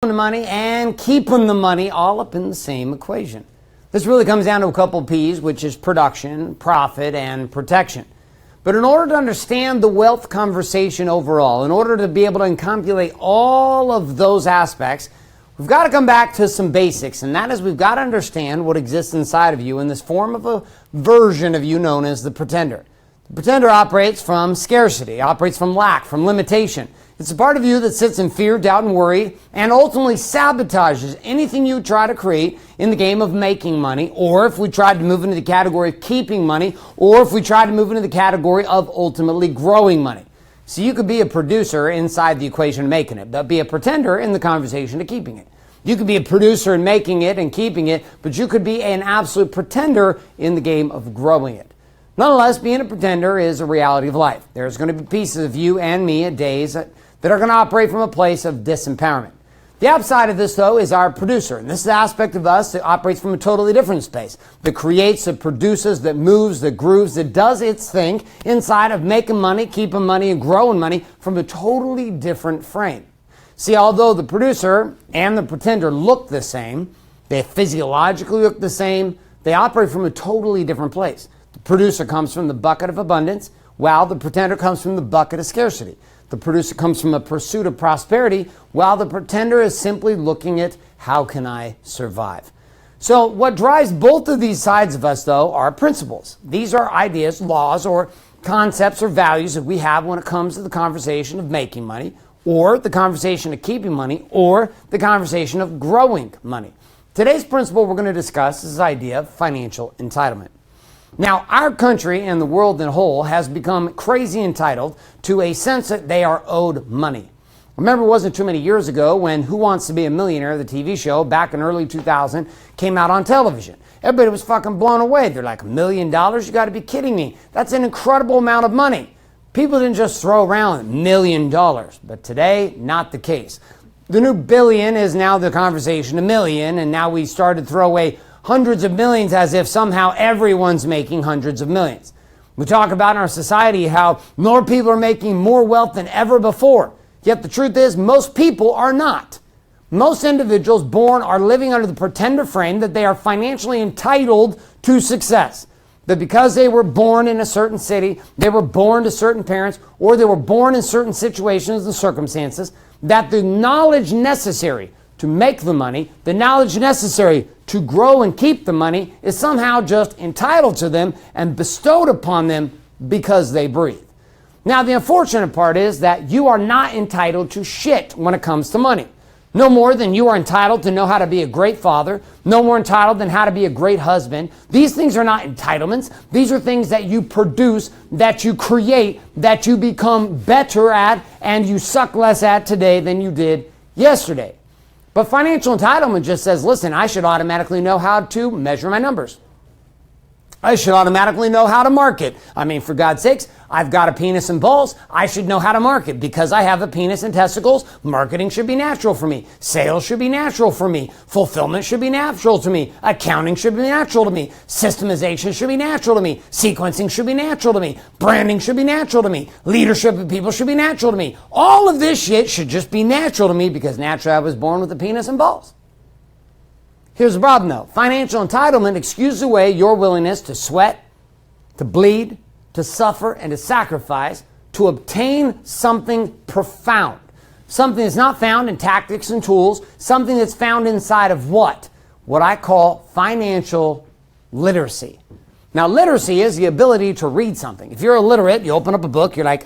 the money and keeping the money all up in the same equation. This really comes down to a couple P's, which is production, profit, and protection. But in order to understand the wealth conversation overall, in order to be able to encapsulate all of those aspects, we've got to come back to some basics, and that is we've got to understand what exists inside of you in this form of a version of you known as the pretender. The pretender operates from scarcity, operates from lack, from limitation. It's a part of you that sits in fear, doubt, and worry, and ultimately sabotages anything you try to create in the game of making money, or if we tried to move into the category of keeping money, or if we tried to move into the category of ultimately growing money. So you could be a producer inside the equation of making it, but be a pretender in the conversation of keeping it. You could be a producer in making it and keeping it, but you could be an absolute pretender in the game of growing it. Nonetheless, being a pretender is a reality of life. There's going to be pieces of you and me at days that are going to operate from a place of disempowerment. The upside of this, though, is our producer. And this is the aspect of us that operates from a totally different space, that creates, that produces, that moves, that grooves, that does its thing inside of making money, keeping money, and growing money from a totally different frame. See, although the producer and the pretender look the same, they physiologically look the same, they operate from a totally different place. The producer comes from the bucket of abundance, while the pretender comes from the bucket of scarcity. The producer comes from a pursuit of prosperity, while the pretender is simply looking at how can I survive. So what drives both of these sides of us, though, are principles. These are ideas, laws, or concepts or values that we have when it comes to the conversation of making money, or the conversation of keeping money, or the conversation of growing money. Today's principle we're going to discuss is this idea of financial entitlement. Now, our country and the world in whole has become crazy entitled to a sense that they are owed money. Remember, it wasn't too many years ago when Who Wants to Be a Millionaire, the TV show, back in early 2000, came out on television. Everybody was fucking blown away. They're like, $1 million? You got to be kidding me. That's an incredible amount of money. People didn't just throw around $1 million. But today, not the case. The new billion is now the conversation, $1 million, and now we started to throw away hundreds of millions as if somehow everyone's making hundreds of millions. We talk about in our society how more people are making more wealth than ever before. Yet the truth is most people are not. Most individuals born are living under the pretender frame that they are financially entitled to success. That because they were born in a certain city, they were born to certain parents, or they were born in certain situations and circumstances, that the knowledge necessary to make the money, the knowledge necessary to grow and keep the money is somehow just entitled to them and bestowed upon them because they breathe. Now, the unfortunate part is that you are not entitled to shit when it comes to money. No more than you are entitled to know how to be a great father, no more entitled than how to be a great husband. These things are not entitlements. These are things that you produce, that you create, that you become better at, and you suck less at today than you did yesterday. But financial entitlement just says, listen, I should automatically know how to measure my numbers. I should automatically know how to market. I mean, for God's sakes, I've got a penis and balls. I should know how to market because I have a penis and testicles. Marketing should be natural for me. Sales should be natural for me. Fulfillment should be natural to me. Accounting should be natural to me. Systemization should be natural to me. Sequencing should be natural to me. Branding should be natural to me. Leadership of people should be natural to me. All of this shit should just be natural to me because naturally I was born with a penis and balls. Here's the problem, though. Financial entitlement excuses away your willingness to sweat, to bleed, to suffer, and to sacrifice to obtain something profound. Something that's not found in tactics and tools. Something that's found inside of what? What I call financial literacy. Now, literacy is the ability to read something. If you're illiterate, you open up a book, you're like,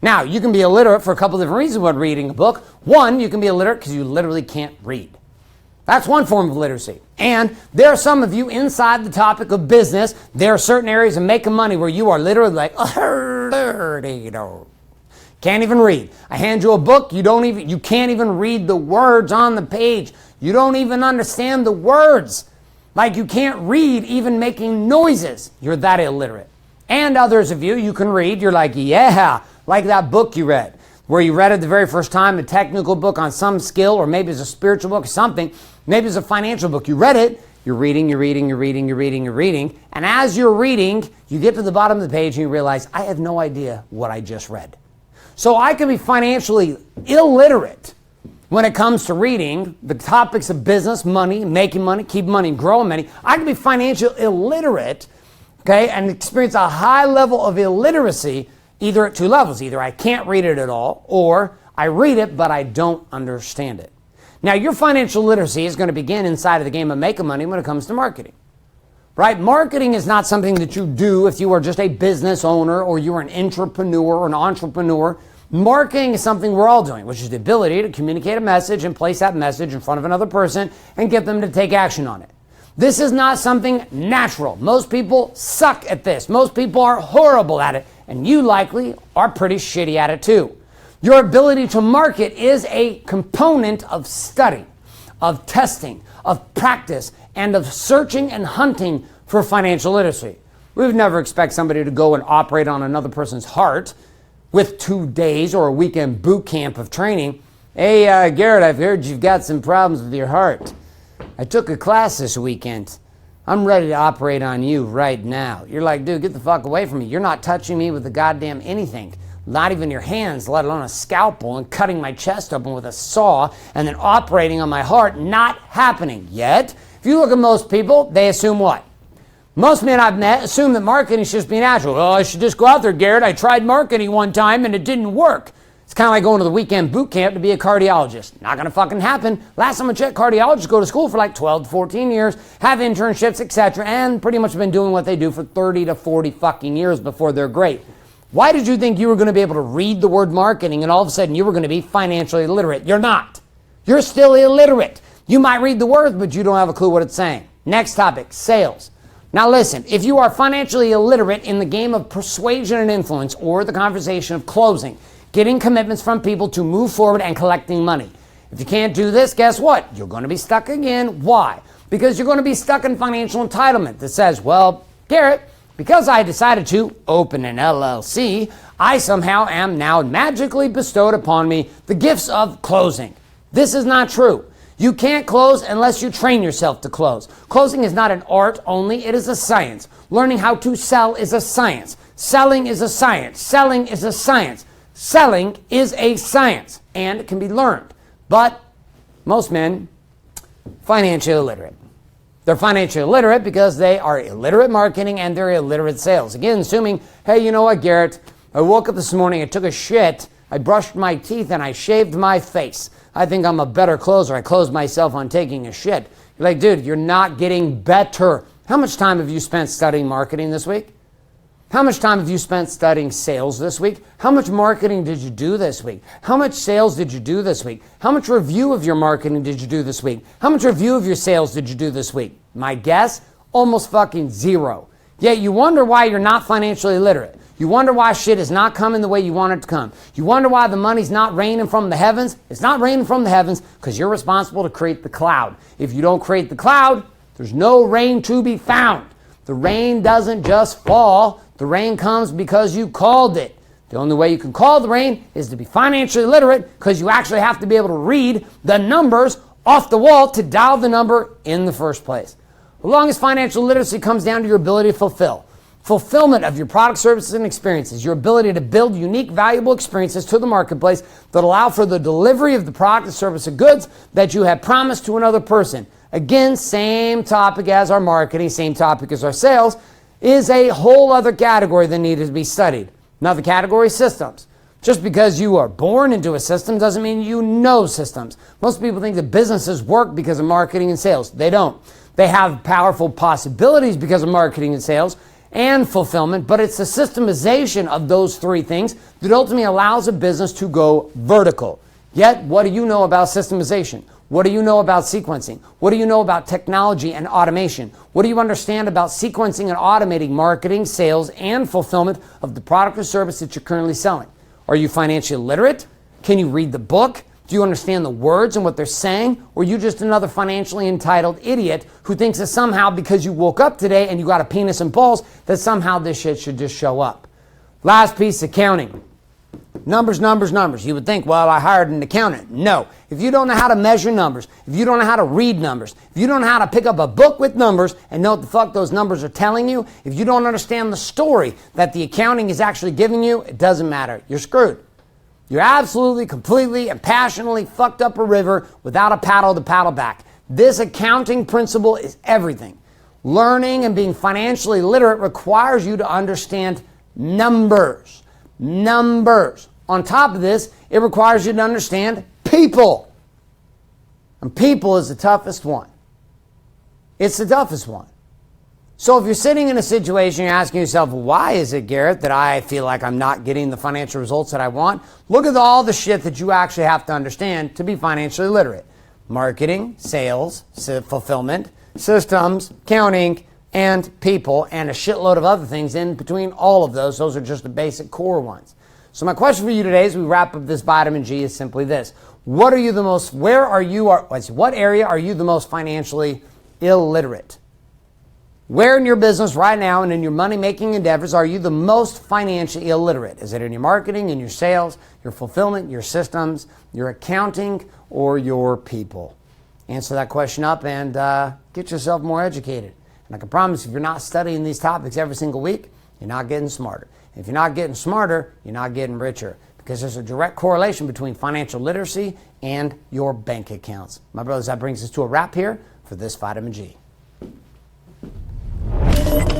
Now, you can be illiterate for a couple different reasons when reading a book. One, you can be illiterate because you literally can't read. That's one form of literacy. And there are some of you inside the topic of business, there are certain areas of making money where you are literally like, can't even read. I hand you a book, you can't even read the words on the page. You don't even understand the words. Like you can't read even making noises. You're that illiterate. And others of you, you can read, you're like, yeah, like that book you read, where you read it the very first time, a technical book on some skill, or maybe it's a spiritual book or something, maybe it's a financial book. You read it, you're reading, and as you're reading, you get to the bottom of the page and you realize, I have no idea what I just read. So I can be financially illiterate when it comes to reading the topics of business, money, making money, keeping money, and growing money. I can be financially illiterate, okay, and experience a high level of illiteracy either at two levels. Either I can't read it at all, or I read it, but I don't understand it. Now, your financial literacy is going to begin inside of the game of making money when it comes to marketing, right? Marketing is not something that you do if you are just a business owner or you're an intrapreneur or an entrepreneur. Marketing is something we're all doing, which is the ability to communicate a message and place that message in front of another person and get them to take action on it. This is not something natural. Most people suck at this. Most people are horrible at it, and you likely are pretty shitty at it too. Your ability to market is a component of study, of testing, of practice, and of searching and hunting for financial literacy. We would never expect somebody to go and operate on another person's heart with 2 days or a weekend boot camp of training. Hey, Garrett, I've heard you've got some problems with your heart. I took a class this weekend. I'm ready to operate on you right now. You're like, dude, get the fuck away from me. You're not touching me with a goddamn anything. Not even your hands, let alone a scalpel, and cutting my chest open with a saw and then operating on my heart. Not happening. Yet, if you look at most people, they assume what? Most men I've met assume that marketing should just be natural. Oh, I should just go out there, Garrett. I tried marketing one time and it didn't work. It's kind of like going to the weekend boot camp to be a cardiologist. Not going to fucking happen. Last time I checked, cardiologists go to school for like 12 to 14 years, have internships, etc., and pretty much been doing what they do for 30 to 40 fucking years before they're great. Why did you think you were going to be able to read the word marketing and all of a sudden you were going to be financially illiterate? You're not. You're still illiterate. You might read the words, but you don't have a clue what it's saying. Next topic, sales. Now listen, if you are financially illiterate in the game of persuasion and influence or the conversation of closing, getting commitments from people to move forward and collecting money. If you can't do this, guess what? You're going to be stuck again. Why? Because you're going to be stuck in financial entitlement that says, well, Garrett, because I decided to open an LLC, I somehow am now magically bestowed upon me the gifts of closing. This is not true. You can't close unless you train yourself to close. Closing is not an art only, it is a science. Learning how to sell is a science. Selling is a science. Selling is a science. Selling is a science, and it can be learned. But most men, financially illiterate. They're financially illiterate because they are illiterate marketing and they're illiterate sales. Again, assuming, hey, you know what, Garrett? I woke up this morning, I took a shit, I brushed my teeth, and I shaved my face. I think I'm a better closer. I closed myself on taking a shit. You're like, dude, you're not getting better. How much time have you spent studying marketing this week? How much time have you spent studying sales this week? How much marketing did you do this week? How much sales did you do this week? How much review of your marketing did you do this week? How much review of your sales did you do this week? My guess, almost fucking zero. Yet you wonder why you're not financially literate. You wonder why shit is not coming the way you want it to come. You wonder why the money's not raining from the heavens. It's not raining from the heavens because you're responsible to create the cloud. If you don't create the cloud, there's no rain to be found. The rain doesn't just fall. The rain comes because you called it. The only way you can call the rain is to be financially literate because you actually have to be able to read the numbers off the wall to dial the number in the first place. As long as financial literacy comes down to your ability to fulfillment of your product, services, and experiences, your ability to build unique, valuable experiences to the marketplace that allow for the delivery of the product, the service, or goods that you have promised to another person. Again, same topic as our marketing, same topic as our sales, is a whole other category that needed to be studied. Another category, systems. Just because you are born into a system doesn't mean you know systems. Most people think that businesses work because of marketing and sales. They don't. They have powerful possibilities because of marketing and sales and fulfillment, but it's the systemization of those three things that ultimately allows a business to go vertical. Yet, what do you know about systemization? What do you know about sequencing? What do you know about technology and automation? What do you understand about sequencing and automating marketing, sales, and fulfillment of the product or service that you're currently selling? Are you financially literate? Can you read the book? Do you understand the words and what they're saying? Or are you just another financially entitled idiot who thinks that somehow because you woke up today and you got a penis and balls, that somehow this shit should just show up? Last piece, accounting. Numbers, numbers, numbers. You would think, well, I hired an accountant. No. If you don't know how to measure numbers, if you don't know how to read numbers, if you don't know how to pick up a book with numbers and know what the fuck those numbers are telling you, if you don't understand the story that the accounting is actually giving you, it doesn't matter. You're screwed. You're absolutely, completely, and passionately fucked up a river without a paddle to paddle back. This accounting principle is everything. Learning and being financially literate requires you to understand numbers. Numbers. On top of this, it requires you to understand people. And people is the toughest one. It's the toughest one. So if you're sitting in a situation, you're asking yourself, why is it, Garrett, that I feel like I'm not getting the financial results that I want? Look at all the shit that you actually have to understand to be financially literate. Marketing, sales, fulfillment, systems, accounting, and people, and a shitload of other things in between all of those. Those are just the basic core ones. So my question for you today as we wrap up this vitamin G is simply this. What area are you the most financially illiterate? Where in your business right now and in your money-making endeavors are you the most financially illiterate? Is it in your marketing, in your sales, your fulfillment, your systems, your accounting, or your people? Answer that question up and get yourself more educated. And I can promise if you're not studying these topics every single week, you're not getting smarter. If you're not getting smarter, you're not getting richer, because there's a direct correlation between financial literacy and your bank accounts. My brothers, that brings us to a wrap here for this Vitamin G.